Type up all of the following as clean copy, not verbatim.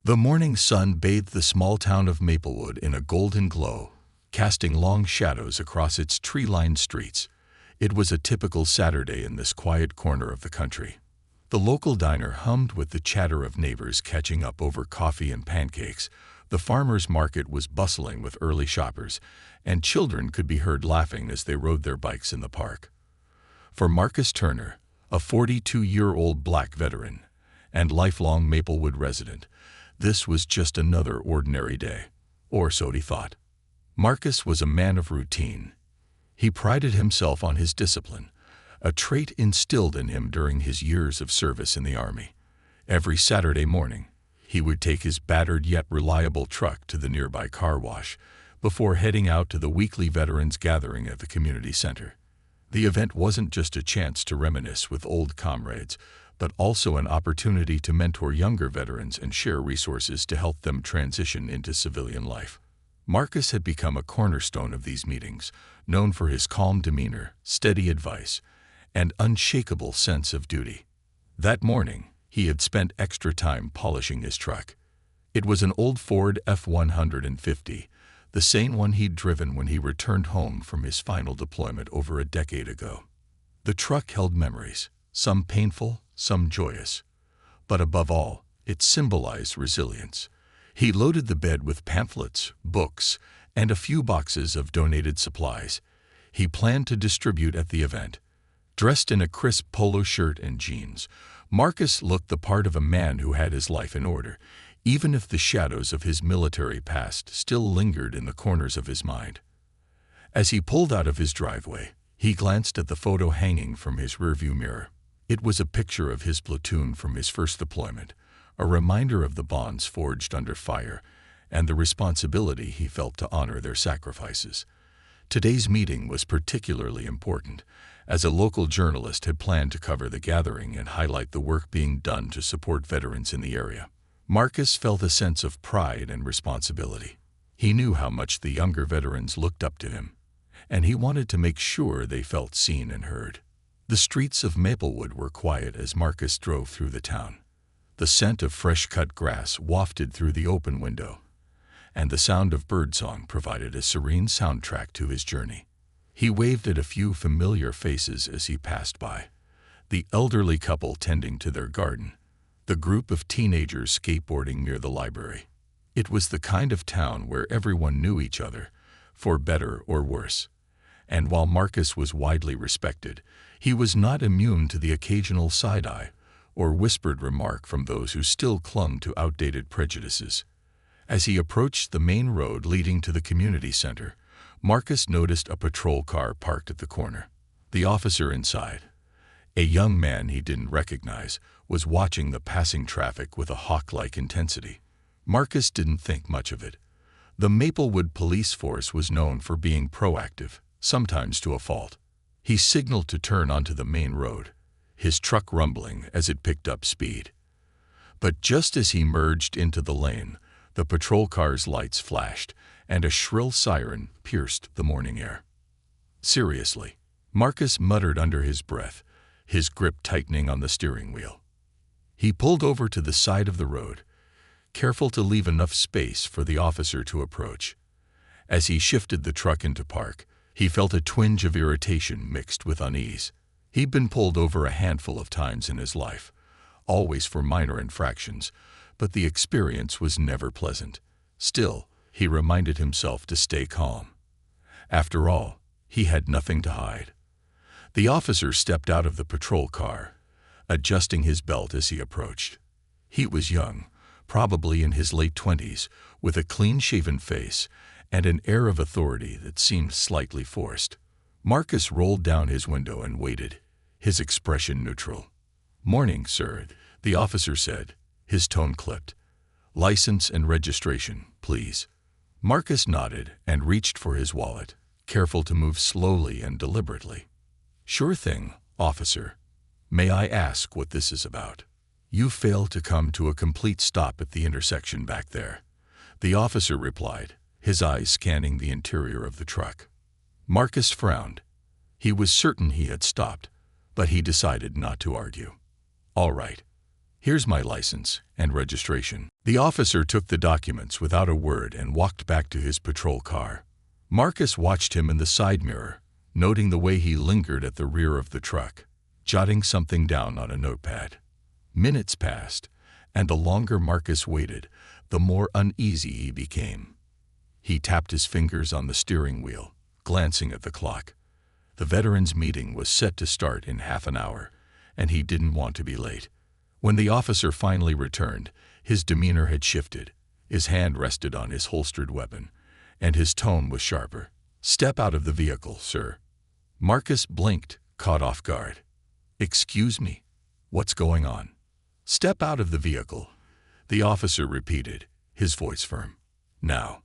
The morning sun bathed the small town of Maplewood in a golden glow, casting long shadows across its tree-lined streets. It was a typical Saturday in this quiet corner of the country. The local diner hummed with the chatter of neighbors catching up over coffee and pancakes. The farmers' market was bustling with early shoppers, and children could be heard laughing as they rode their bikes in the park. For Marcus Turner, a 42-year-old black veteran and lifelong Maplewood resident, this was just another ordinary day, or so he thought. Marcus was a man of routine. He prided himself on his discipline, a trait instilled in him during his years of service in the Army. Every Saturday morning, he would take his battered yet reliable truck to the nearby car wash before heading out to the weekly veterans gathering at the community center. The event wasn't just a chance to reminisce with old comrades, but also an opportunity to mentor younger veterans and share resources to help them transition into civilian life. Marcus had become a cornerstone of these meetings, known for his calm demeanor, steady advice, and unshakable sense of duty. That morning, he had spent extra time polishing his truck. It was an old Ford F-150, the same one he'd driven when he returned home from his final deployment over a decade ago. The truck held memories, some painful, some joyous. But above all, it symbolized resilience. He loaded the bed with pamphlets, books, and a few boxes of donated supplies he planned to distribute at the event. Dressed in a crisp polo shirt and jeans, Marcus looked the part of a man who had his life in order, even if the shadows of his military past still lingered in the corners of his mind. As he pulled out of his driveway, he glanced at the photo hanging from his rearview mirror. It was a picture of his platoon from his first deployment, a reminder of the bonds forged under fire and the responsibility he felt to honor their sacrifices. Today's meeting was particularly important, as a local journalist had planned to cover the gathering and highlight the work being done to support veterans in the area. Marcus felt a sense of pride and responsibility. He knew how much the younger veterans looked up to him, and he wanted to make sure they felt seen and heard. The streets of Maplewood were quiet as Marcus drove through the town. The scent of fresh-cut grass wafted through the open window, and the sound of birdsong provided a serene soundtrack to his journey. He waved at a few familiar faces as he passed by. The elderly couple tending to their garden, the group of teenagers skateboarding near the library. It was the kind of town where everyone knew each other, for better or worse. And while Marcus was widely respected, he was not immune to the occasional side-eye or whispered remark from those who still clung to outdated prejudices. As he approached the main road leading to the community center, Marcus noticed a patrol car parked at the corner. The officer inside, a young man he didn't recognize, was watching the passing traffic with a hawk-like intensity. Marcus didn't think much of it. The Maplewood police force was known for being proactive, sometimes to a fault. He signaled to turn onto the main road, his truck rumbling as it picked up speed. But just as he merged into the lane, the patrol car's lights flashed, and a shrill siren pierced the morning air. Seriously, Marcus muttered under his breath, his grip tightening on the steering wheel. He pulled over to the side of the road, careful to leave enough space for the officer to approach. As he shifted the truck into park, he felt a twinge of irritation mixed with unease. He'd been pulled over a handful of times in his life, always for minor infractions, but the experience was never pleasant. Still, he reminded himself to stay calm. After all, he had nothing to hide. The officer stepped out of the patrol car, adjusting his belt as he approached. He was young, probably in his late 20s, with a clean-shaven face and an air of authority that seemed slightly forced. Marcus rolled down his window and waited, his expression neutral. "Morning, sir," the officer said, his tone clipped. "License and registration, please." Marcus nodded and reached for his wallet, careful to move slowly and deliberately. "Sure thing, officer. May I ask what this is about?" "You failed to come to a complete stop at the intersection back there," the officer replied, his eyes scanning the interior of the truck. Marcus frowned. He was certain he had stopped, but he decided not to argue. "All right." Here's my license and registration." The officer took the documents without a word and walked back to his patrol car. Marcus watched him in the side mirror, noting the way he lingered at the rear of the truck, jotting something down on a notepad. Minutes passed, and the longer Marcus waited, the more uneasy he became. He tapped his fingers on the steering wheel, glancing at the clock. The veterans' meeting was set to start in half an hour, and he didn't want to be late. When the officer finally returned, his demeanor had shifted. His hand rested on his holstered weapon, and his tone was sharper. "Step out of the vehicle, sir." Marcus blinked, caught off guard. "Excuse me? What's going on?" "Step out of the vehicle," the officer repeated, his voice firm. "Now."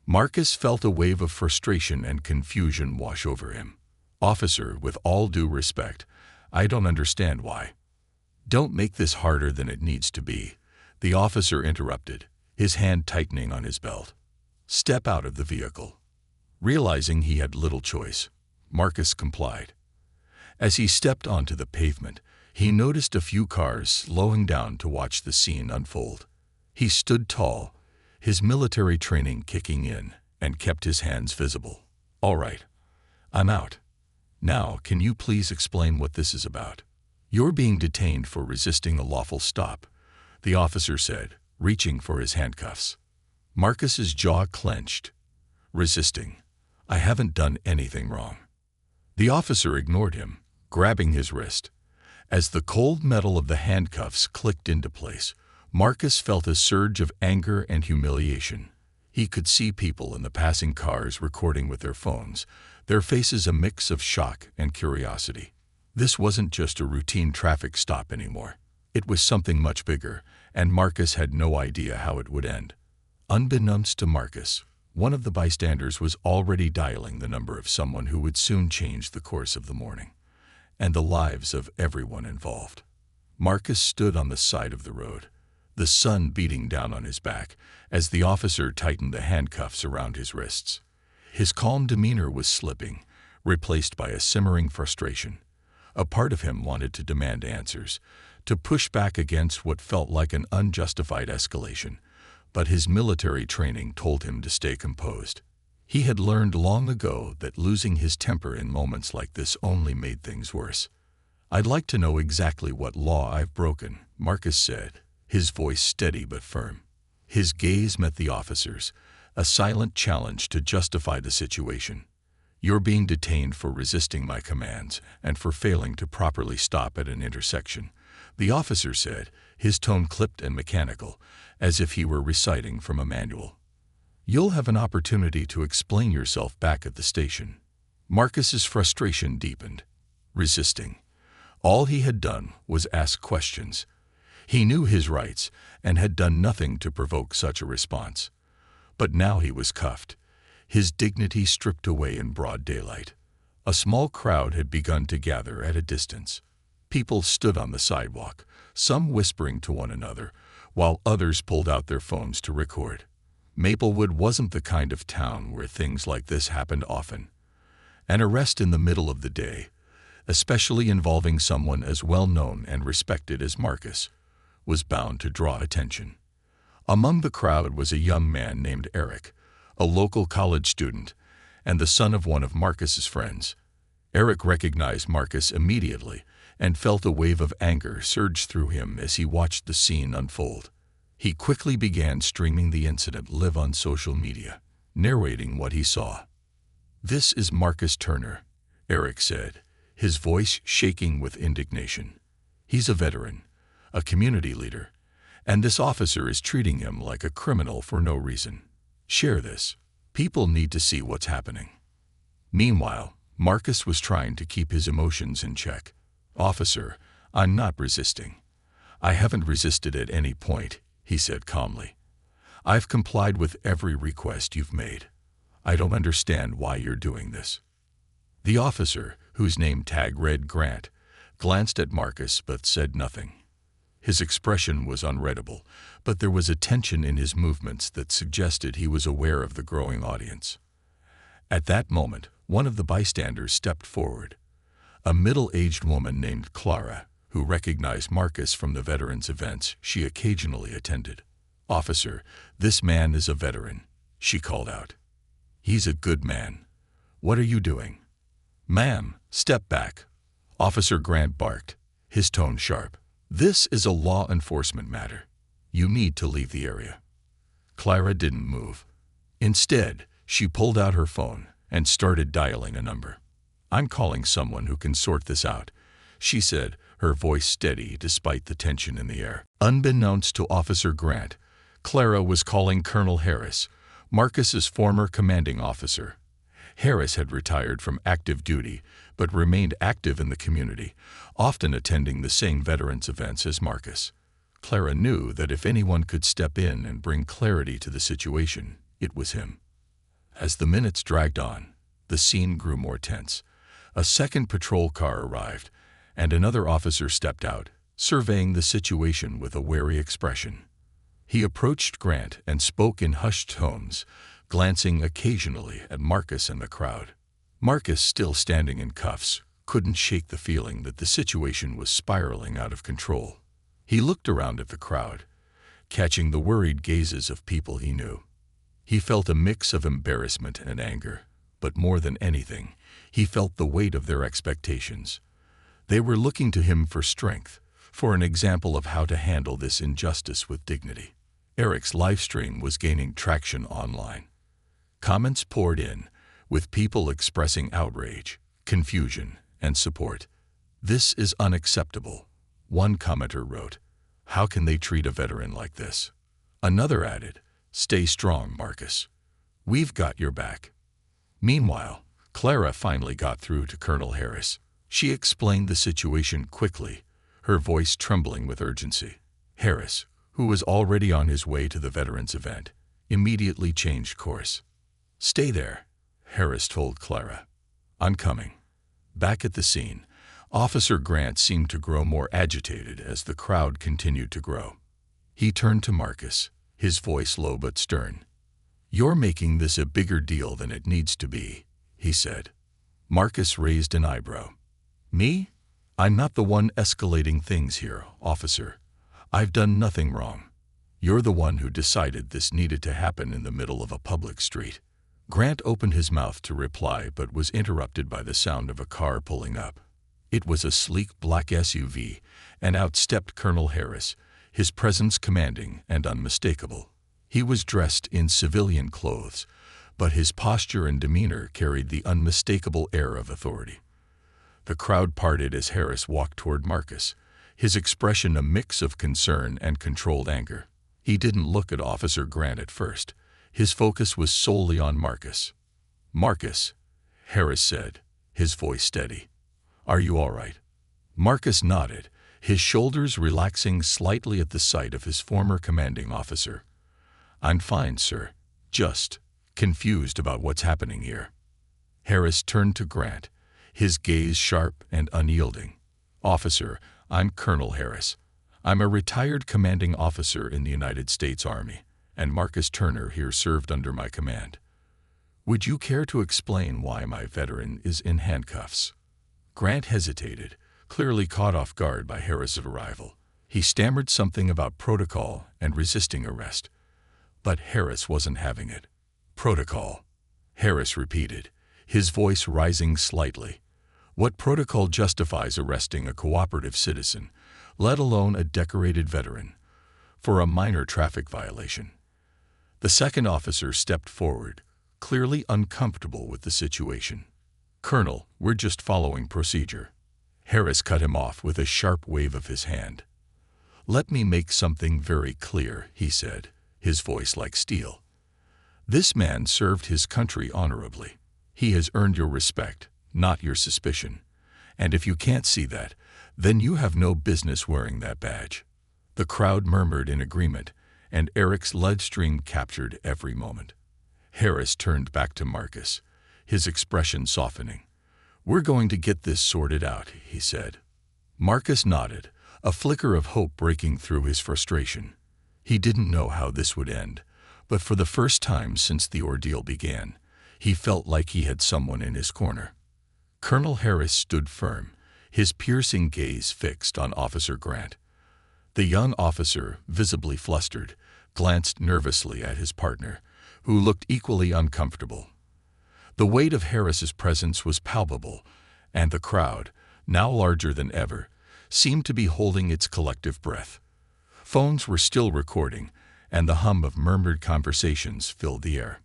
Marcus felt a wave of frustration and confusion wash over him. "Officer, with all due respect, I don't understand why." "Don't make this harder than it needs to be," the officer interrupted, his hand tightening on his belt. "Step out of the vehicle." Realizing he had little choice, Marcus complied. As he stepped onto the pavement, he noticed a few cars slowing down to watch the scene unfold. He stood tall, his military training kicking in, and kept his hands visible. "All right, I'm out. Now, can you please explain what this is about?" "You're being detained for resisting a lawful stop," the officer said, reaching for his handcuffs. Marcus's jaw clenched. "Resisting? I haven't done anything wrong." The officer ignored him, grabbing his wrist. As the cold metal of the handcuffs clicked into place, Marcus felt a surge of anger and humiliation. He could see people in the passing cars recording with their phones, their faces a mix of shock and curiosity. This wasn't just a routine traffic stop anymore. It was something much bigger, and Marcus had no idea how it would end. Unbeknownst to Marcus, one of the bystanders was already dialing the number of someone who would soon change the course of the morning, and the lives of everyone involved. Marcus stood on the side of the road, the sun beating down on his back as the officer tightened the handcuffs around his wrists. His calm demeanor was slipping, replaced by a simmering frustration. A part of him wanted to demand answers, to push back against what felt like an unjustified escalation, but his military training told him to stay composed. He had learned long ago that losing his temper in moments like this only made things worse. "I'd like to know exactly what law I've broken," Marcus said, his voice steady but firm. His gaze met the officer's, a silent challenge to justify the situation. "You're being detained for resisting my commands and for failing to properly stop at an intersection," the officer said, his tone clipped and mechanical, as if he were reciting from a manual. "You'll have an opportunity to explain yourself back at the station." Marcus's frustration deepened. Resisting. All he had done was ask questions. He knew his rights and had done nothing to provoke such a response. But now he was cuffed, his dignity stripped away in broad daylight. A small crowd had begun to gather at a distance. People stood on the sidewalk, some whispering to one another, while others pulled out their phones to record. Maplewood wasn't the kind of town where things like this happened often. An arrest in the middle of the day, especially involving someone as well known and respected as Marcus, was bound to draw attention. Among the crowd was a young man named Eric, a local college student, and the son of one of Marcus's friends. Eric recognized Marcus immediately and felt a wave of anger surge through him as he watched the scene unfold. He quickly began streaming the incident live on social media, narrating what he saw. "This is Marcus Turner," Eric said, his voice shaking with indignation. "He's a veteran, a community leader, and this officer is treating him like a criminal for no reason. Share this. People need to see what's happening." Meanwhile, Marcus was trying to keep his emotions in check. "Officer, I'm not resisting. I haven't resisted at any point," he said calmly. "I've complied with every request you've made. I don't understand why you're doing this." The officer, whose name tag read Grant, glanced at Marcus but said nothing. His expression was unreadable, but there was a tension in his movements that suggested he was aware of the growing audience. At that moment, one of the bystanders stepped forward. A middle-aged woman named Clara, who recognized Marcus from the veterans' events she occasionally attended. "Officer, this man is a veteran," she called out. "He's a good man. What are you doing?" "Ma'am, step back," Officer Grant barked, his tone sharp. "This is a law enforcement matter. You need to leave the area." Clara didn't move. Instead, she pulled out her phone and started dialing a number. "I'm calling someone who can sort this out," she said, her voice steady despite the tension in the air. Unbeknownst to Officer Grant, Clara was calling Colonel Harris, Marcus's former commanding officer. Harris had retired from active duty, but remained active in the community, often attending the same veterans' events as Marcus. Clara knew that if anyone could step in and bring clarity to the situation, it was him. As the minutes dragged on, the scene grew more tense. A second patrol car arrived, and another officer stepped out, surveying the situation with a wary expression. He approached Grant and spoke in hushed tones, glancing occasionally at Marcus and the crowd. Marcus, still standing in cuffs, couldn't shake the feeling that the situation was spiraling out of control. He looked around at the crowd, catching the worried gazes of people he knew. He felt a mix of embarrassment and anger, but more than anything, he felt the weight of their expectations. They were looking to him for strength, for an example of how to handle this injustice with dignity. Eric's livestream was gaining traction online. Comments poured in, with people expressing outrage, confusion, and support. "This is unacceptable," one commenter wrote. "How can they treat a veteran like this?" Another added, "Stay strong, Marcus. We've got your back." Meanwhile, Clara finally got through to Colonel Harris. She explained the situation quickly, her voice trembling with urgency. Harris, who was already on his way to the veterans' event, immediately changed course. "Stay there," Harris told Clara. "I'm coming." Back at the scene, Officer Grant seemed to grow more agitated as the crowd continued to grow. He turned to Marcus, his voice low but stern. "You're making this a bigger deal than it needs to be," he said. Marcus raised an eyebrow. "Me? I'm not the one escalating things here, officer. I've done nothing wrong. You're the one who decided this needed to happen in the middle of a public street." Grant opened his mouth to reply but was interrupted by the sound of a car pulling up. It was a sleek black SUV, and out stepped Colonel Harris, his presence commanding and unmistakable. He was dressed in civilian clothes, but his posture and demeanor carried the unmistakable air of authority. The crowd parted as Harris walked toward Marcus, his expression a mix of concern and controlled anger. He didn't look at Officer Grant at first. His focus was solely on Marcus. "Marcus," Harris said, his voice steady. "Are you all right?" Marcus nodded, his shoulders relaxing slightly at the sight of his former commanding officer. "I'm fine, sir. Just confused about what's happening here." Harris turned to Grant, his gaze sharp and unyielding. "Officer, I'm Colonel Harris. I'm a retired commanding officer in the United States Army, and Marcus Turner here served under my command. Would you care to explain why my veteran is in handcuffs?" Grant hesitated, clearly caught off guard by Harris's arrival. He stammered something about protocol and resisting arrest. But Harris wasn't having it. "Protocol," Harris repeated, his voice rising slightly. "What protocol justifies arresting a cooperative citizen, let alone a decorated veteran, for a minor traffic violation?" The second officer stepped forward, clearly uncomfortable with the situation. "Colonel, we're just following procedure." Harris cut him off with a sharp wave of his hand. "Let me make something very clear," he said, his voice like steel. "This man served his country honorably. He has earned your respect, not your suspicion. And if you can't see that, then you have no business wearing that badge." The crowd murmured in agreement, and Eric's lead stream captured every moment. Harris turned back to Marcus, his expression softening. "We're going to get this sorted out," he said. Marcus nodded, a flicker of hope breaking through his frustration. He didn't know how this would end, but for the first time since the ordeal began, he felt like he had someone in his corner. Colonel Harris stood firm, his piercing gaze fixed on Officer Grant. The young officer, visibly flustered, glanced nervously at his partner, who looked equally uncomfortable. The weight of Harris's presence was palpable, and the crowd, now larger than ever, seemed to be holding its collective breath. Phones were still recording, and the hum of murmured conversations filled the air.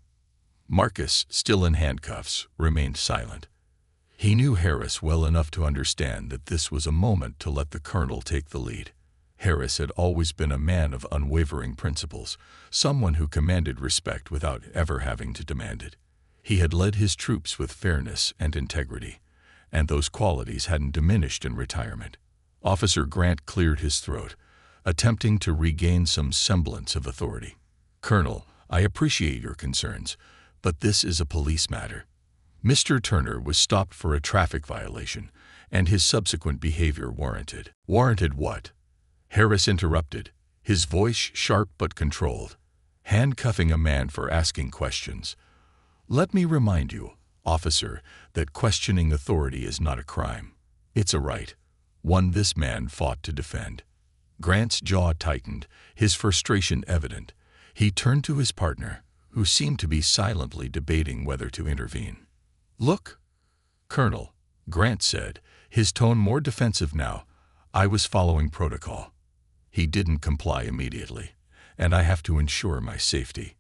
Marcus, still in handcuffs, remained silent. He knew Harris well enough to understand that this was a moment to let the colonel take the lead. Harris had always been a man of unwavering principles, someone who commanded respect without ever having to demand it. He had led his troops with fairness and integrity, and those qualities hadn't diminished in retirement. Officer Grant cleared his throat, attempting to regain some semblance of authority. "Colonel, I appreciate your concerns, but this is a police matter." Mr. Turner was stopped for a traffic violation, and his subsequent behavior warranted. "Warranted what?" Harris interrupted, his voice sharp but controlled. "Handcuffing a man for asking questions. Let me remind you, officer, that questioning authority is not a crime. It's a right, one this man fought to defend." Grant's jaw tightened, his frustration evident. He turned to his partner, who seemed to be silently debating whether to intervene. "Look, Colonel," Grant said, his tone more defensive now, "I was following protocol. He didn't comply immediately, and I have to ensure my safety."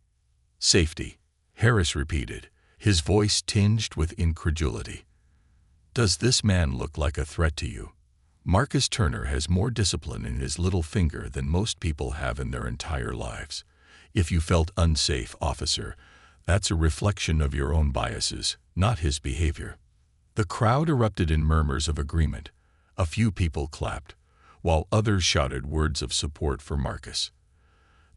"Safety," Harris repeated, his voice tinged with incredulity. "Does this man look like a threat to you?" Marcus Turner has more discipline in his little finger than most people have in their entire lives. If you felt unsafe, officer, that's a reflection of your own biases, not his behavior. The crowd erupted in murmurs of agreement. A few people clapped, while others shouted words of support for Marcus.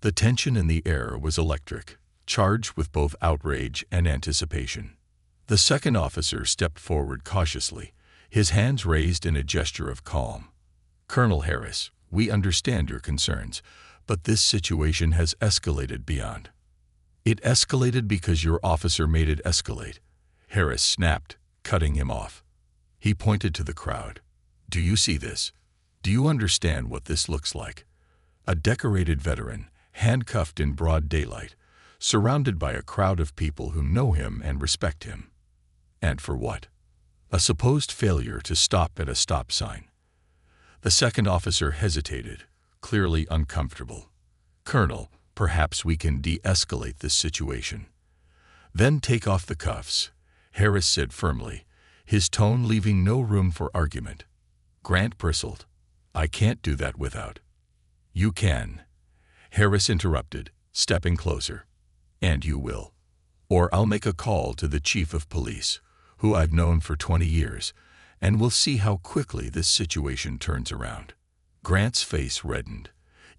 The tension in the air was electric, charged with both outrage and anticipation. The second officer stepped forward cautiously, his hands raised in a gesture of calm. "Colonel Harris, we understand your concerns, but this situation has escalated beyond." "It escalated because your officer made it escalate," Harris snapped, cutting him off. He pointed to the crowd. "Do you see this? Do you understand what this looks like? A decorated veteran, handcuffed in broad daylight, surrounded by a crowd of people who know him and respect him. And for what? A supposed failure to stop at a stop sign." The second officer hesitated, clearly uncomfortable. "Colonel, perhaps we can de-escalate this situation." "Then take off the cuffs," Harris said firmly, his tone leaving no room for argument. Grant bristled. "I can't do that without." "You can," Harris interrupted, stepping closer. "And you will. Or I'll make a call to the chief of police, who I've known for 20 years, and we'll see how quickly this situation turns around." Grant's face reddened.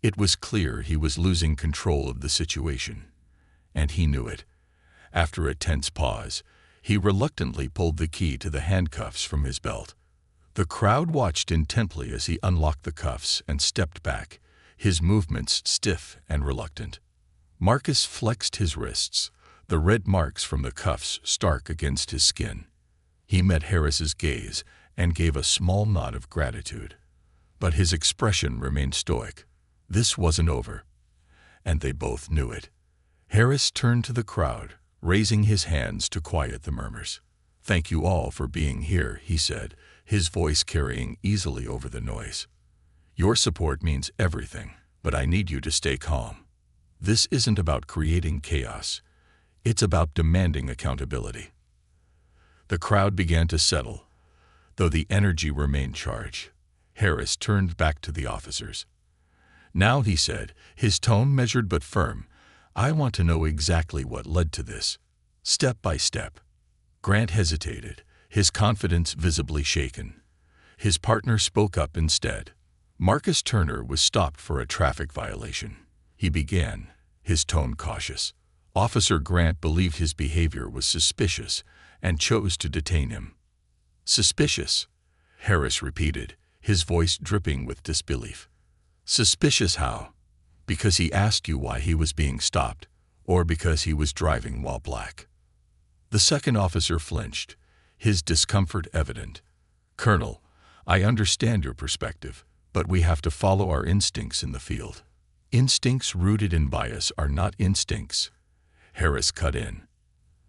It was clear he was losing control of the situation, and he knew it. After a tense pause, he reluctantly pulled the key to the handcuffs from his belt. The crowd watched intently as he unlocked the cuffs and stepped back, his movements stiff and reluctant. Marcus flexed his wrists, the red marks from the cuffs stark against his skin. He met Harris's gaze and gave a small nod of gratitude. But his expression remained stoic. This wasn't over, and they both knew it. Harris turned to the crowd, raising his hands to quiet the murmurs. "Thank you all for being here," he said, his voice carrying easily over the noise. "Your support means everything, but I need you to stay calm. This isn't about creating chaos. It's about demanding accountability." The crowd began to settle, though the energy remained charged. Harris turned back to the officers. "Now," he said, his tone measured but firm, "I want to know exactly what led to this, step by step." Grant hesitated, his confidence visibly shaken. His partner spoke up instead. Marcus Turner was stopped for a traffic violation. He began, his tone cautious. Officer Grant believed his behavior was suspicious and chose to detain him. "Suspicious?" Harris repeated, his voice dripping with disbelief. "Suspicious how? Because he asked you why he was being stopped, or because he was driving while black?" The second officer flinched, his discomfort evident. "Colonel, I understand your perspective, but we have to follow our instincts in the field. Instincts rooted in bias are not instincts, Harris cut in.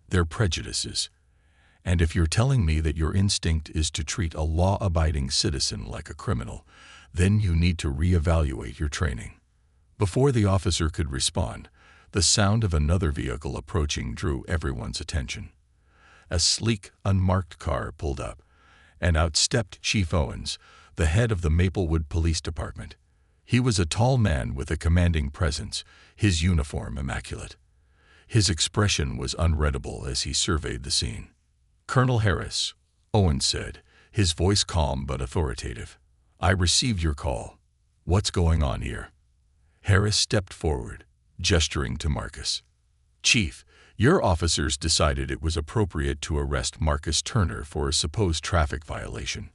They're prejudices. And if you're telling me that your instinct is to treat a law-abiding citizen like a criminal, then you need to reevaluate your training. Before the officer could respond, the sound of another vehicle approaching drew everyone's attention. A sleek, unmarked car pulled up, and out stepped Chief Owens, the head of the Maplewood Police Department. He was a tall man with a commanding presence, his uniform immaculate. His expression was unreadable as he surveyed the scene. "Colonel Harris," Owens said, his voice calm but authoritative. "I received your call. What's going on here?" Harris stepped forward, gesturing to Marcus. "Chief, your officers decided it was appropriate to arrest Marcus Turner for a supposed traffic violation.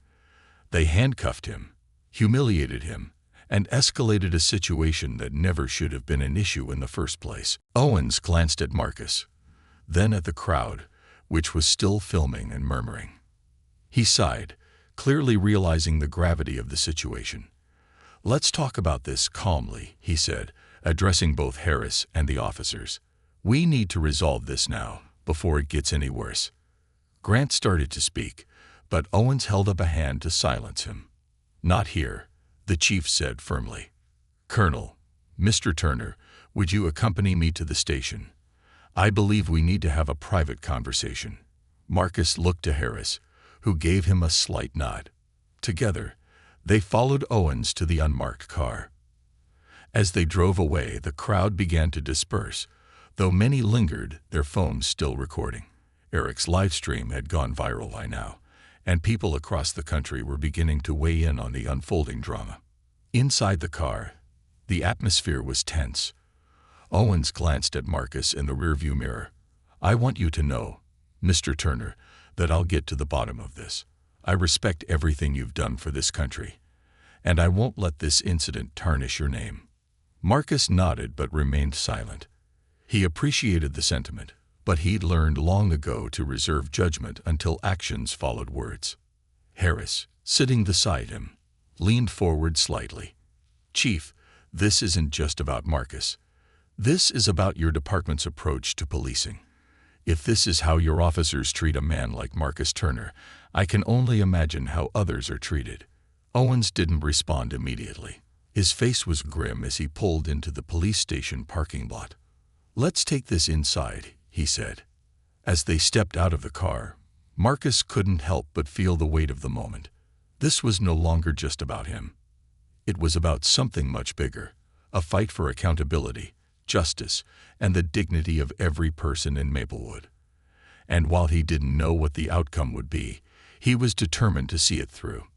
They handcuffed him, humiliated him, and escalated a situation that never should have been an issue in the first place." Owens glanced at Marcus, then at the crowd, which was still filming and murmuring. He sighed, clearly realizing the gravity of the situation. "Let's talk about this calmly," he said, addressing both Harris and the officers. "We need to resolve this now, before it gets any worse." Grant started to speak, but Owens held up a hand to silence him. "Not here," the chief said firmly. "Colonel, Mr. Turner, would you accompany me to the station? I believe we need to have a private conversation." Marcus looked to Harris, who gave him a slight nod. Together, they followed Owens to the unmarked car. As they drove away, the crowd began to disperse, though many lingered, their phones still recording. Eric's live stream had gone viral by now, and people across the country were beginning to weigh in on the unfolding drama. Inside the car, the atmosphere was tense. Owens glanced at Marcus in the rearview mirror. "I want you to know, Mr. Turner, that I'll get to the bottom of this. I respect everything you've done for this country, and I won't let this incident tarnish your name." Marcus nodded but remained silent. He appreciated the sentiment, but he'd learned long ago to reserve judgment until actions followed words. Harris, sitting beside him, leaned forward slightly. "Chief, this isn't just about Marcus. This is about your department's approach to policing. If this is how your officers treat a man like Marcus Turner, I can only imagine how others are treated." Owens didn't respond immediately. His face was grim as he pulled into the police station parking lot. "Let's take this inside," he said. As they stepped out of the car, Marcus couldn't help but feel the weight of the moment. This was no longer just about him. It was about something much bigger, a fight for accountability, justice, and the dignity of every person in Maplewood. And while he didn't know what the outcome would be, he was determined to see it through.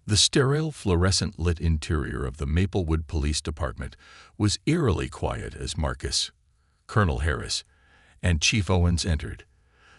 The sterile, fluorescent-lit interior of the Maplewood Police Department was eerily quiet as Marcus, Colonel Harris, and Chief Owens entered.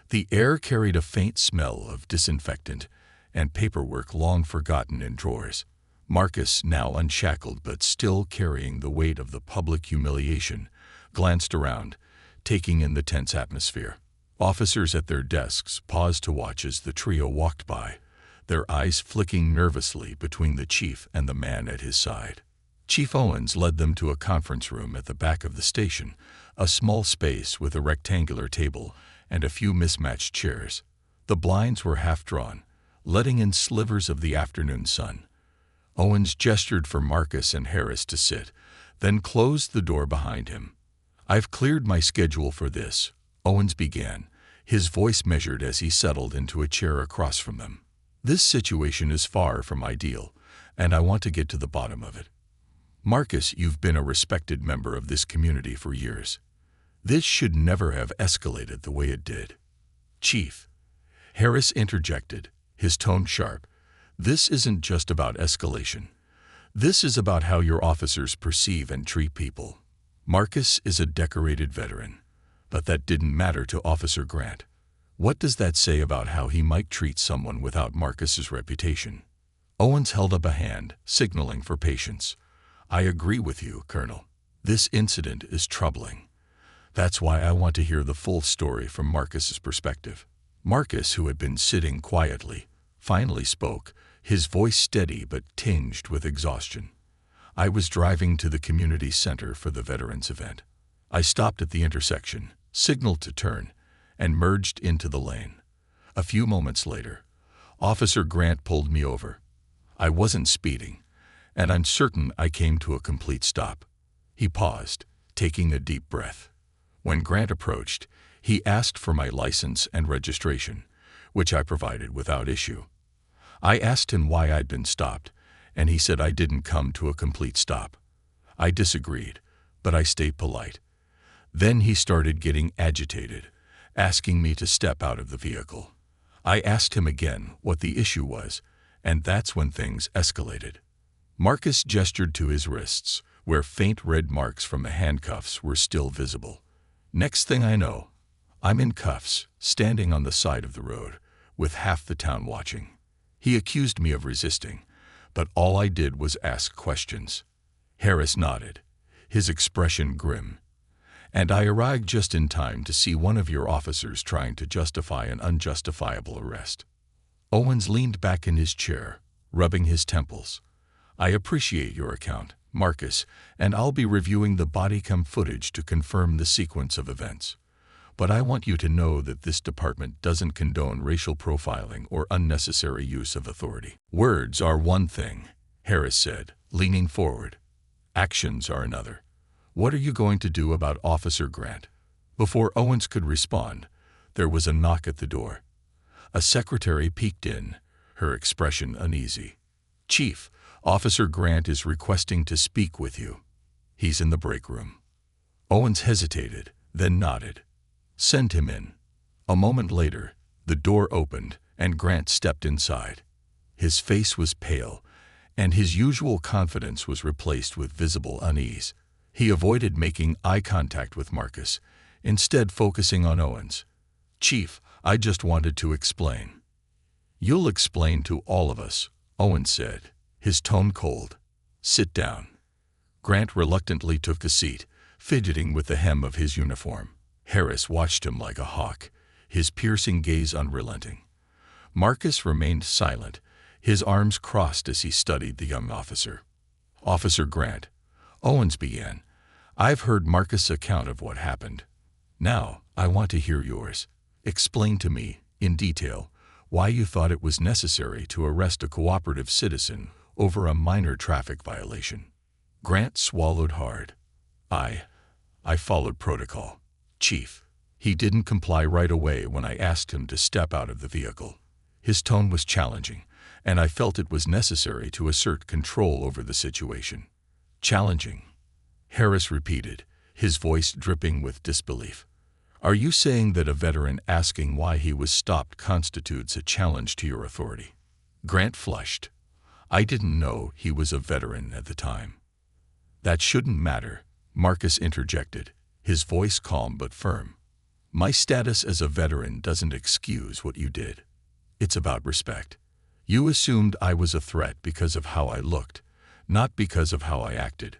The air carried a faint smell of disinfectant and paperwork long forgotten in drawers. Marcus, now unshackled but still carrying the weight of the public humiliation, glanced around, taking in the tense atmosphere. Officers at their desks paused to watch as the trio walked by, their eyes flicking nervously between the chief and the man at his side. Chief Owens led them to a conference room at the back of the station, a small space with a rectangular table and a few mismatched chairs. The blinds were half-drawn, letting in slivers of the afternoon sun. Owens gestured for Marcus and Harris to sit, then closed the door behind him. "I've cleared my schedule for this," Owens began, his voice measured as he settled into a chair across from them. "This situation is far from ideal, and I want to get to the bottom of it. Marcus, you've been a respected member of this community for years. This should never have escalated the way it did." "Chief," Harris interjected, his tone sharp, "this isn't just about escalation. This is about how your officers perceive and treat people. Marcus is a decorated veteran, but that didn't matter to Officer Grant. What does that say about how he might treat someone without Marcus's reputation?" Owens held up a hand, signaling for patience. "I agree with you, Colonel. This incident is troubling. That's why I want to hear the full story from Marcus's perspective." Marcus, who had been sitting quietly, finally spoke, his voice steady but tinged with exhaustion. I was driving to the community center for the veterans event. I stopped at the intersection, signaled to turn, and merged into the lane. A few moments later, Officer Grant pulled me over. I wasn't speeding, and I'm certain I came to a complete stop. He paused, taking a deep breath. When Grant approached, he asked for my license and registration, which I provided without issue. I asked him why I'd been stopped, and he said I didn't come to a complete stop. I disagreed, but I stayed polite. Then he started getting agitated, asking me to step out of the vehicle. I asked him again what the issue was, and that's when things escalated. Marcus gestured to his wrists, where faint red marks from the handcuffs were still visible. Next thing I know, I'm in cuffs, standing on the side of the road, with half the town watching. He accused me of resisting, but all I did was ask questions. Harris nodded, his expression grim. And I arrived just in time to see one of your officers trying to justify an unjustifiable arrest. Owens leaned back in his chair, rubbing his temples. I appreciate your account, Marcus, and I'll be reviewing the body cam footage to confirm the sequence of events. But I want you to know that this department doesn't condone racial profiling or unnecessary use of authority. Words are one thing, Harris said, leaning forward. Actions are another. What are you going to do about Officer Grant? Before Owens could respond, there was a knock at the door. A secretary peeked in, her expression uneasy. Chief, Officer Grant is requesting to speak with you. He's in the break room. Owens hesitated, then nodded. Send him in. A moment later, the door opened and Grant stepped inside. His face was pale, and his usual confidence was replaced with visible unease. He avoided making eye contact with Marcus, instead focusing on Owens. Chief, I just wanted to explain. You'll explain to all of us, Owens said, his tone cold. Sit down. Grant reluctantly took a seat, fidgeting with the hem of his uniform. Harris watched him like a hawk, his piercing gaze unrelenting. Marcus remained silent, his arms crossed as he studied the young officer. Officer Grant, Owens began, I've heard Marcus' account of what happened. Now, I want to hear yours. Explain to me, in detail, why you thought it was necessary to arrest a cooperative citizen over a minor traffic violation. Grant swallowed hard. I followed protocol. Chief, he didn't comply right away when I asked him to step out of the vehicle. His tone was challenging, and I felt it was necessary to assert control over the situation. Challenging, Harris repeated, his voice dripping with disbelief. Are you saying that a veteran asking why he was stopped constitutes a challenge to your authority? Grant flushed. I didn't know he was a veteran at the time. That shouldn't matter, Marcus interjected, his voice calm but firm. My status as a veteran doesn't excuse what you did. It's about respect. You assumed I was a threat because of how I looked, not because of how I acted.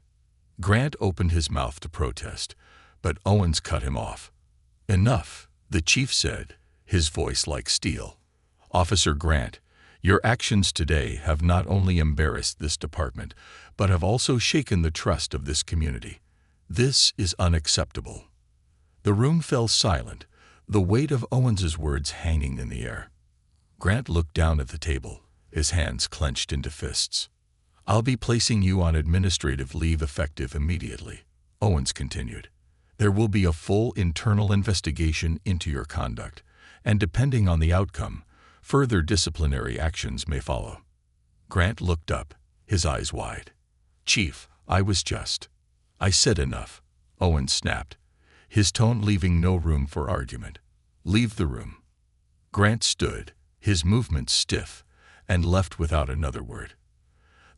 Grant opened his mouth to protest, but Owens cut him off. Enough, the chief said, his voice like steel. Officer Grant, your actions today have not only embarrassed this department, but have also shaken the trust of this community. This is unacceptable. The room fell silent, the weight of Owens's words hanging in the air. Grant looked down at the table, his hands clenched into fists. I'll be placing you on administrative leave effective immediately, Owens continued. There will be a full internal investigation into your conduct, and depending on the outcome, further disciplinary actions may follow. Grant looked up, his eyes wide. Chief, I said enough, Owens snapped, his tone leaving no room for argument. Leave the room. Grant stood, his movements stiff, and left without another word.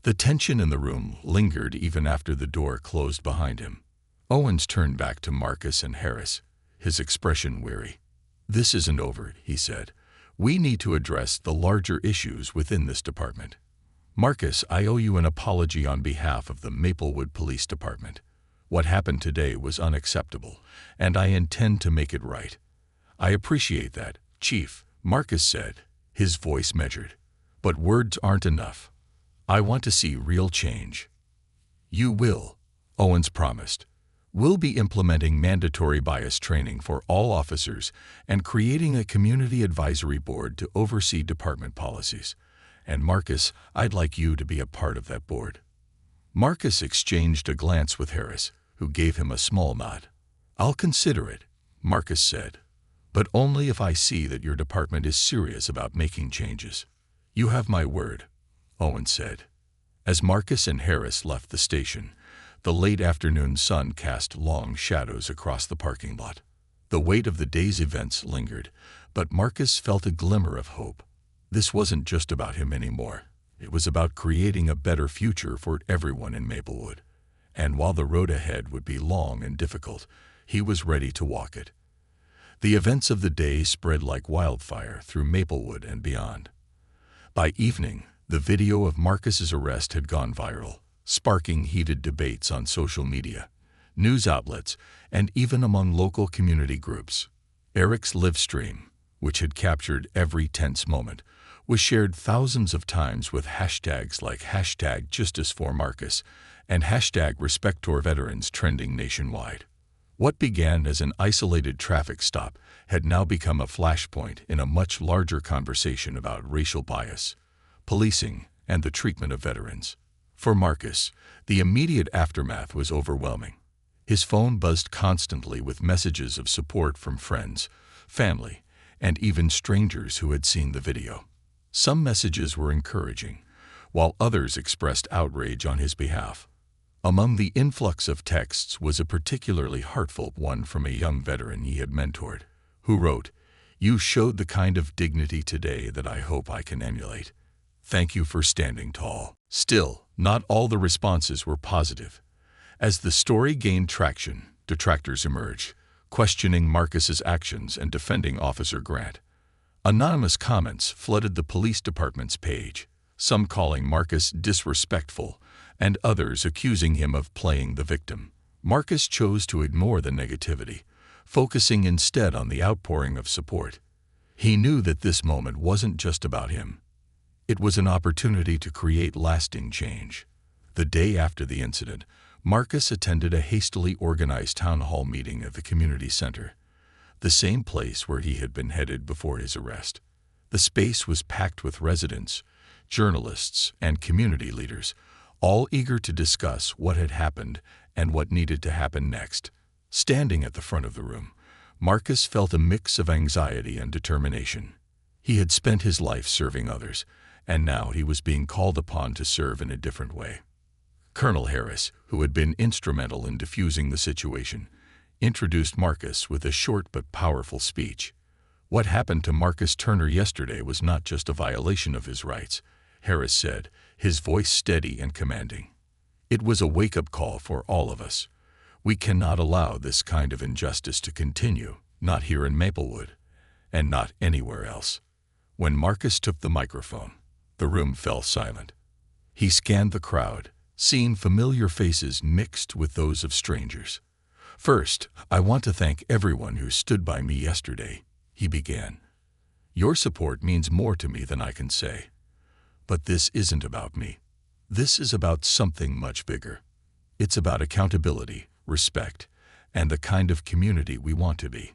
The tension in the room lingered even after the door closed behind him. Owens turned back to Marcus and Harris, his expression weary. This isn't over, he said. We need to address the larger issues within this department. Marcus, I owe you an apology on behalf of the Maplewood Police Department. What happened today was unacceptable, and I intend to make it right. I appreciate that, Chief, Marcus said, his voice measured. But words aren't enough. I want to see real change. You will, Owens promised. We'll be implementing mandatory bias training for all officers and creating a community advisory board to oversee department policies. And Marcus, I'd like you to be a part of that board. Marcus exchanged a glance with Harris, who gave him a small nod. I'll consider it, Marcus said, but only if I see that your department is serious about making changes. You have my word, Owens said. As Marcus and Harris left the station, the late afternoon sun cast long shadows across the parking lot. The weight of the day's events lingered, but Marcus felt a glimmer of hope. This wasn't just about him anymore. It was about creating a better future for everyone in Maplewood. And while the road ahead would be long and difficult, he was ready to walk it. The events of the day spread like wildfire through Maplewood and beyond. By evening, the video of Marcus's arrest had gone viral, sparking heated debates on social media, news outlets, and even among local community groups. Eric's live stream, which had captured every tense moment, was shared thousands of times with hashtags like #JusticeForMarcus and #RespectOurVeterans trending nationwide. What began as an isolated traffic stop had now become a flashpoint in a much larger conversation about racial bias, policing, and the treatment of veterans. For Marcus, the immediate aftermath was overwhelming. His phone buzzed constantly with messages of support from friends, family, and even strangers who had seen the video. Some messages were encouraging, while others expressed outrage on his behalf. Among the influx of texts was a particularly heartfelt one from a young veteran he had mentored, who wrote, "You showed the kind of dignity today that I hope I can emulate. Thank you for standing tall." Still, not all the responses were positive. As the story gained traction, detractors emerged, questioning Marcus's actions and defending Officer Grant. Anonymous comments flooded the police department's page, some calling Marcus disrespectful and others accusing him of playing the victim. Marcus chose to ignore the negativity, focusing instead on the outpouring of support. He knew that this moment wasn't just about him. It was an opportunity to create lasting change. The day after the incident, Marcus attended a hastily organized town hall meeting at the community center, the same place where he had been headed before his arrest. The space was packed with residents, journalists, and community leaders, all eager to discuss what had happened and what needed to happen next. Standing at the front of the room, Marcus felt a mix of anxiety and determination. He had spent his life serving others, and now he was being called upon to serve in a different way. Colonel Harris, who had been instrumental in diffusing the situation, introduced Marcus with a short but powerful speech. What happened to Marcus Turner yesterday was not just a violation of his rights, Harris said, his voice steady and commanding. It was a wake-up call for all of us. We cannot allow this kind of injustice to continue, not here in Maplewood, and not anywhere else. When Marcus took the microphone, the room fell silent. He scanned the crowd, seeing familiar faces mixed with those of strangers. "First, I want to thank everyone who stood by me yesterday," he began. "Your support means more to me than I can say. But this isn't about me. This is about something much bigger. It's about accountability, respect, and the kind of community we want to be."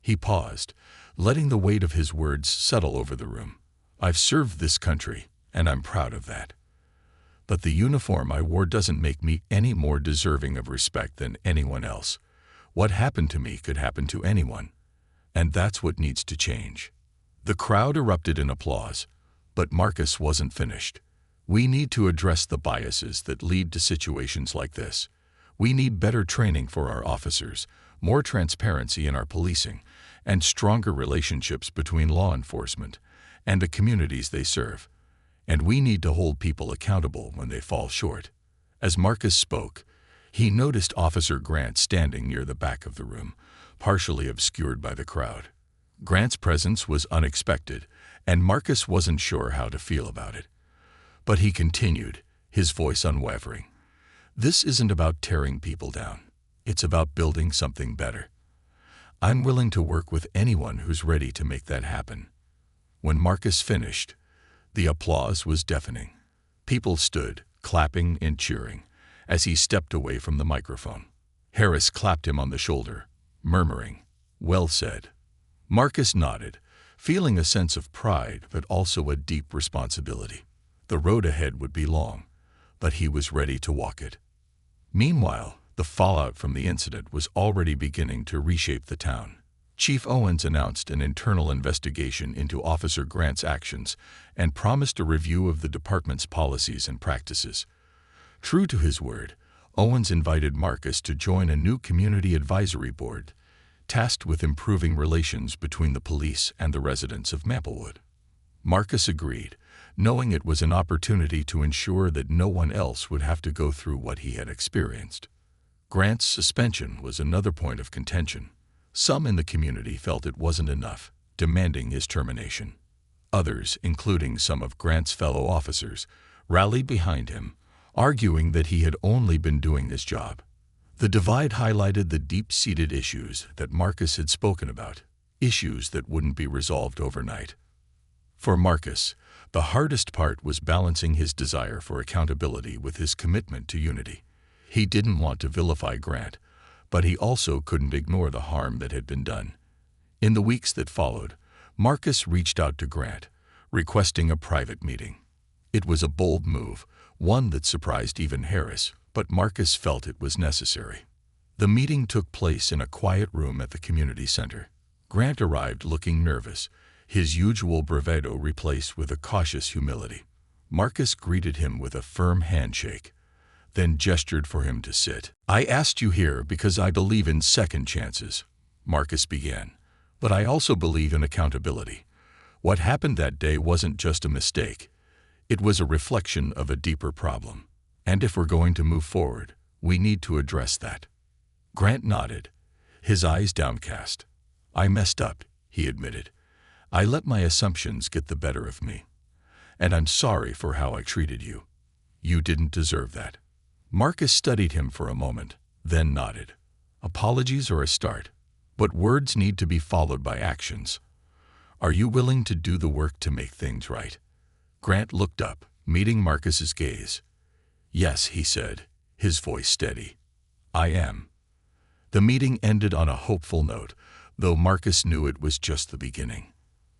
He paused, letting the weight of his words settle over the room. "I've served this country, and I'm proud of that. But the uniform I wore doesn't make me any more deserving of respect than anyone else. What happened to me could happen to anyone. And that's what needs to change." The crowd erupted in applause, but Marcus wasn't finished. "We need to address the biases that lead to situations like this. We need better training for our officers, more transparency in our policing, and stronger relationships between law enforcement and the communities they serve. And we need to hold people accountable when they fall short." As Marcus spoke, he noticed Officer Grant standing near the back of the room, partially obscured by the crowd. Grant's presence was unexpected, and Marcus wasn't sure how to feel about it. But he continued, his voice unwavering. "This isn't about tearing people down. It's about building something better. I'm willing to work with anyone who's ready to make that happen." When Marcus finished, The applause was deafening. People stood, clapping and cheering, as he stepped away from the microphone. Harris clapped him on the shoulder, murmuring, "Well said." Marcus nodded, feeling a sense of pride but also a deep responsibility. The road ahead would be long, but he was ready to walk it. Meanwhile, the fallout from the incident was already beginning to reshape the town. Chief Owens announced an internal investigation into Officer Grant's actions and promised a review of the department's policies and practices. True to his word, Owens invited Marcus to join a new community advisory board, tasked with improving relations between the police and the residents of Maplewood. Marcus agreed, knowing it was an opportunity to ensure that no one else would have to go through what he had experienced. Grant's suspension was another point of contention. Some in the community felt it wasn't enough, demanding his termination. Others, including some of Grant's fellow officers, rallied behind him, arguing that he had only been doing his job. The divide highlighted the deep-seated issues that Marcus had spoken about, issues that wouldn't be resolved overnight. For Marcus, the hardest part was balancing his desire for accountability with his commitment to unity. He didn't want to vilify Grant, but he also couldn't ignore the harm that had been done. In the weeks that followed, Marcus reached out to Grant, requesting a private meeting. It was a bold move, one that surprised even Harris, but Marcus felt it was necessary. The meeting took place in a quiet room at the community center. Grant arrived looking nervous, his usual bravado replaced with a cautious humility. Marcus greeted him with a firm handshake, then gestured for him to sit. "I asked you here because I believe in second chances," Marcus began, "but I also believe in accountability. What happened that day wasn't just a mistake. It was a reflection of a deeper problem. And if we're going to move forward, we need to address that." Grant nodded, his eyes downcast. "I messed up," he admitted. "I let my assumptions get the better of me. And I'm sorry for how I treated you. You didn't deserve that." Marcus studied him for a moment, then nodded. "Apologies are a start, but words need to be followed by actions. Are you willing to do the work to make things right?" Grant looked up, meeting Marcus's gaze. "Yes," he said, his voice steady. "I am." The meeting ended on a hopeful note, though Marcus knew it was just the beginning.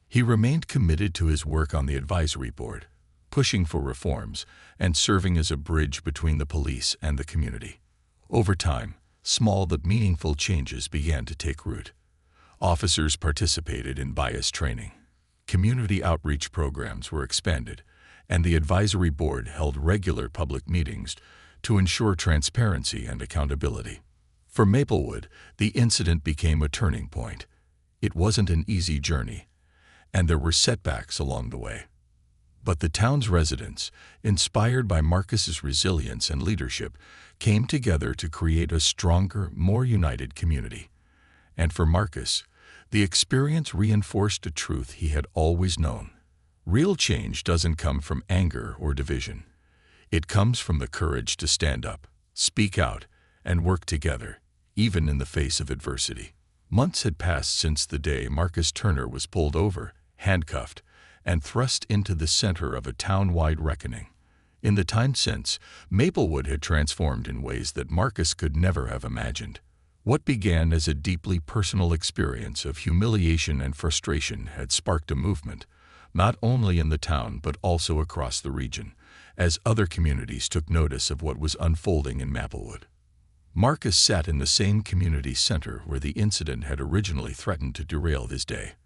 He remained committed to his work on the advisory board, pushing for reforms and serving as a bridge between the police and the community. Over time, small but meaningful changes began to take root. Officers participated in bias training. Community outreach programs were expanded, and the advisory board held regular public meetings to ensure transparency and accountability. For Maplewood, the incident became a turning point. It wasn't an easy journey, and there were setbacks along the way. But the town's residents, inspired by Marcus's resilience and leadership, came together to create a stronger, more united community. And for Marcus, the experience reinforced a truth he had always known. Real change doesn't come from anger or division. It comes from the courage to stand up, speak out, and work together, even in the face of adversity. Months had passed since the day Marcus Turner was pulled over, handcuffed, and thrust into the center of a town-wide reckoning. In the time since, Maplewood had transformed in ways that Marcus could never have imagined. What began as a deeply personal experience of humiliation and frustration had sparked a movement, not only in the town but also across the region, as other communities took notice of what was unfolding in Maplewood. Marcus sat in the same community center where the incident had originally threatened to derail his day.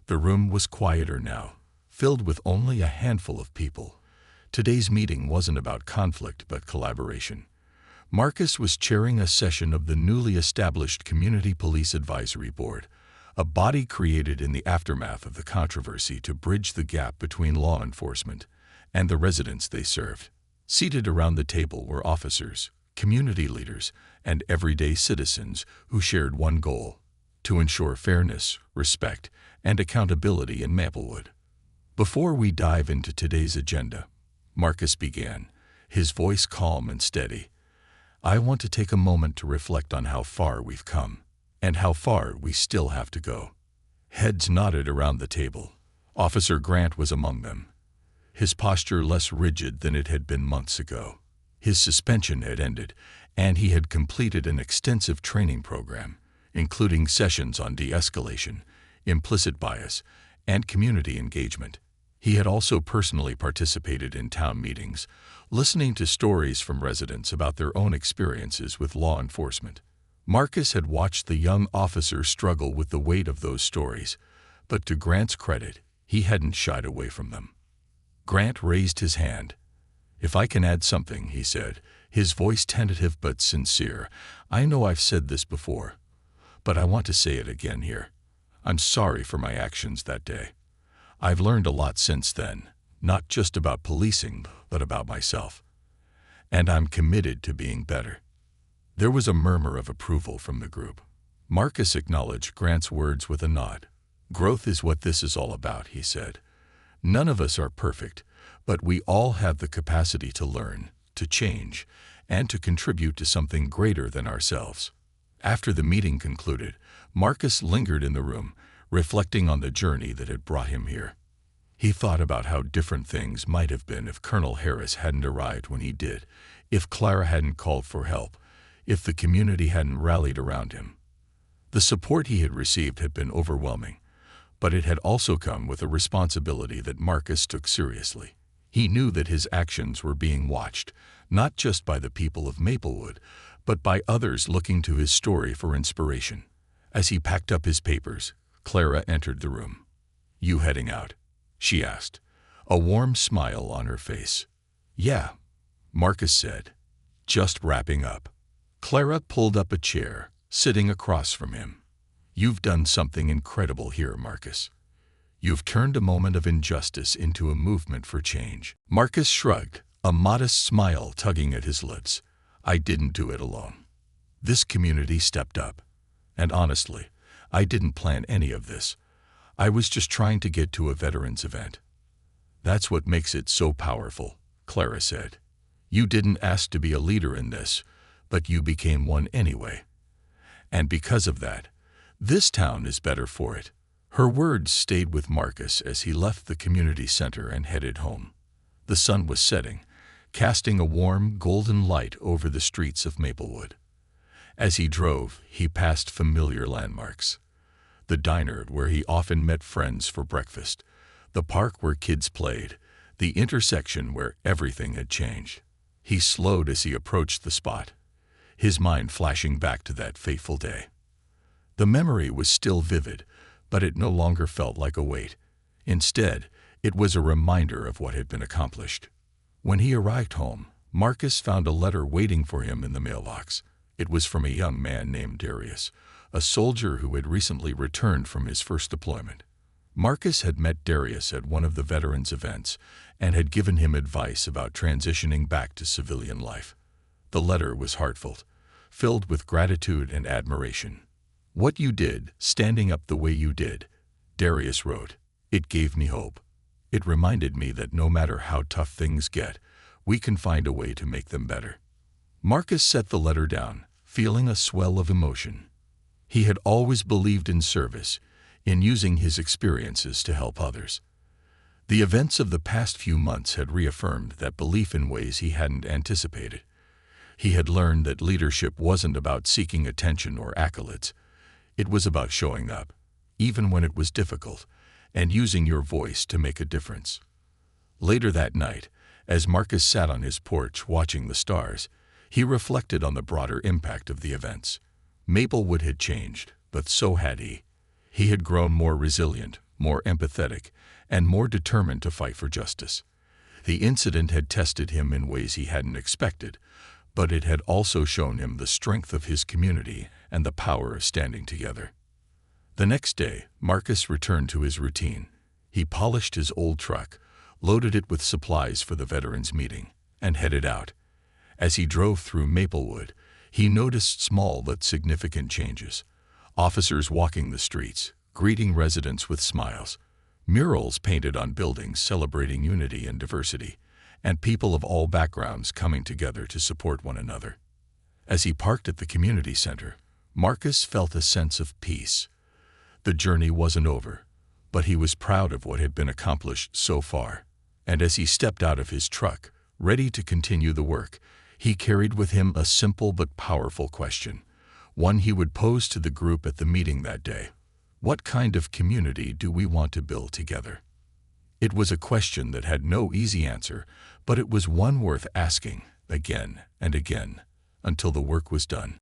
The room was quieter now, filled with only a handful of people. Today's meeting wasn't about conflict but collaboration. Marcus was chairing a session of the newly established Community Police Advisory Board, a body created in the aftermath of the controversy to bridge the gap between law enforcement and the residents they served. Seated around the table were officers, community leaders, and everyday citizens who shared one goal: to ensure fairness, respect, and accountability in Maplewood. Before we dive into today's agenda, Marcus began, his voice calm and steady, "I want to take a moment to reflect on how far we've come, and how far we still have to go." Heads nodded around the table. Officer Grant was among them. his posture less rigid than it had been months ago. His suspension had ended, and he had completed an extensive training program, including sessions on de-escalation, implicit bias, and community engagement. He had also personally participated in town meetings, listening to stories from residents about their own experiences with law enforcement. Marcus had watched the young officer struggle with the weight of those stories, but to Grant's credit, he hadn't shied away from them. Grant raised his hand. "If I can add something," he said, his voice tentative but sincere. "I know I've said this before, but I want to say it again here. I'm sorry for my actions that day. I've learned a lot since then, not just about policing, but about myself. And I'm committed to being better." There was a murmur of approval from the group. Marcus acknowledged Grant's words with a nod. "Growth is what this is all about," he said. "None of us are perfect, but we all have the capacity to learn, to change, and to contribute to something greater than ourselves." After the meeting concluded, Marcus lingered in the room, reflecting on the journey that had brought him here. He thought about how different things might have been if Colonel Harris hadn't arrived when he did, if Clara hadn't called for help, if the community hadn't rallied around him. The support he had received had been overwhelming, but it had also come with a responsibility that Marcus took seriously. He knew that his actions were being watched, not just by the people of Maplewood, but by others looking to his story for inspiration. As he packed up his papers, Clara entered the room. "You heading out?" she asked, a warm smile on her face. "Yeah," Marcus said, "just wrapping up." Clara pulled up a chair, sitting across from him. "You've done something incredible here, Marcus. You've turned a moment of injustice into a movement for change." Marcus shrugged, a modest smile tugging at his lips. "I didn't do it alone. This community stepped up. And honestly, I didn't plan any of this. I was just trying to get to a veterans event." "That's what makes it so powerful," Clara said. "You didn't ask to be a leader in this, but you became one anyway. And because of that, this town is better for it." Her words stayed with Marcus as he left the community center and headed home. The sun was setting, casting a warm, golden light over the streets of Maplewood. As he drove, he passed familiar landmarks. The diner where he often met friends for breakfast, the park where kids played, the intersection where everything had changed. He slowed as he approached the spot, his mind flashing back to that fateful day. The memory was still vivid, but it no longer felt like a weight. Instead, it was a reminder of what had been accomplished. When he arrived home, Marcus found a letter waiting for him in the mailbox. It was from a young man named Darius, a soldier who had recently returned from his first deployment. Marcus had met Darius at one of the veterans' events and had given him advice about transitioning back to civilian life. The letter was heartfelt, filled with gratitude and admiration. "What you did, standing up the way you did," Darius wrote, "it gave me hope. It reminded me that no matter how tough things get, we can find a way to make them better." Marcus set the letter down, feeling a swell of emotion. He had always believed in service, in using his experiences to help others. The events of the past few months had reaffirmed that belief in ways he hadn't anticipated. He had learned that leadership wasn't about seeking attention or accolades. It was about showing up, even when it was difficult, and using your voice to make a difference. Later that night, as Marcus sat on his porch watching the stars, he reflected on the broader impact of the events. Maplewood had changed, but so had he. He had grown more resilient, more empathetic, and more determined to fight for justice. The incident had tested him in ways he hadn't expected, but it had also shown him the strength of his community and the power of standing together. The next day, Marcus returned to his routine. He polished his old truck, loaded it with supplies for the veterans' meeting, and headed out. As he drove through Maplewood, he noticed small but significant changes. Officers walking the streets, greeting residents with smiles, murals painted on buildings celebrating unity and diversity, and people of all backgrounds coming together to support one another. As he parked at the community center, Marcus felt a sense of peace. The journey wasn't over, but he was proud of what had been accomplished so far. And as he stepped out of his truck, ready to continue the work, he carried with him a simple but powerful question, one he would pose to the group at the meeting that day. What kind of community do we want to build together? It was a question that had no easy answer, but it was one worth asking again and again until the work was done.